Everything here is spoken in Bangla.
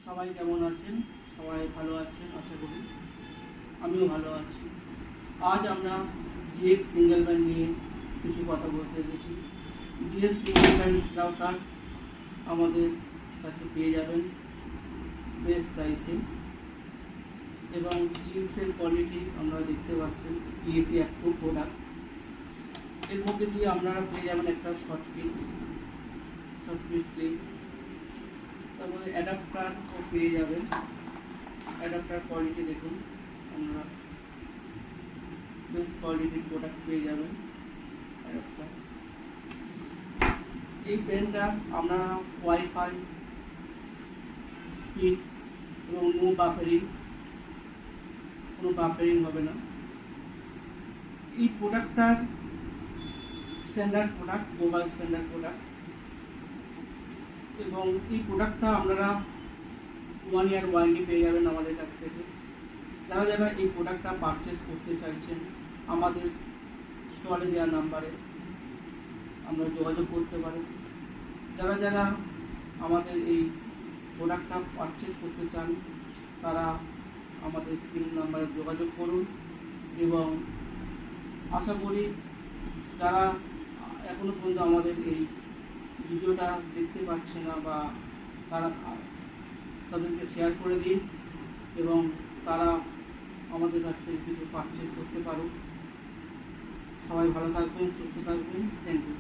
সবাই কেমন আছেন? সবাই ভালো আছেন আশা করি। আমিও ভালো আছি। আজ আমরা জিএক্স সিঙ্গেল ব্যান্ড নিয়ে কিছু কথা বলতে এসেছি। জিএক্স সিঙ্গেল ব্যান্ড রাউটার আমাদের কাছে পেয়ে যাবেন বেস্ট প্রাইসে, এবং জিএক্সের কোয়ালিটি আমরা দেখতে পাচ্ছেন টিএসি অ্যাপ্রুভ প্রোডাক্ট। এর মধ্যে দিয়ে আপনারা পেয়ে যাবেন একটা শর্ট পিস ক্লিপ, তারপরে অ্যাডাপ্টারও পেয়ে যাবেন। অ্যাডাপ্টার কোয়ালিটি দেখুন, আপনারা বেস্ট কোয়ালিটির প্রোডাক্ট পেয়ে যাবেন অ্যাডাপ্টার। এই পেনটা আপনারা ওয়াইফাই স্পিড এবং কোনো বাফারিং হবে না। এই প্রোডাক্টটার standard product, global standard product, এবং এই প্রোডাক্টটা আপনারা 1 ইয়ার ওয়ারেন্টি পেয়ে যাবেন আমাদের কাছ থেকে। যারা যারা এই প্রোডাক্টটা পারচেস করতে চাইছেন আমাদের স্টলে দেওয়া নাম্বারে আমরা যোগাযোগ করতে পারেন। যারা যারা আমাদের এই প্রোডাক্টটা পারচেস করতে চান তারা আমাদের স্ক্রিন নাম্বারে যোগাযোগ করুন। এবং আশা করি যারা এখনো পর্যন্ত আমাদের এই ভিডিওটা দেখতে পাচ্ছে না বা তাদেরকে শেয়ার করে দিন এবং তারা আমাদের কাছ থেকে কিছু পারচেস করতে পারুক। সবাই ভালো থাকবেন, সুস্থ থাকবেন। Thank you.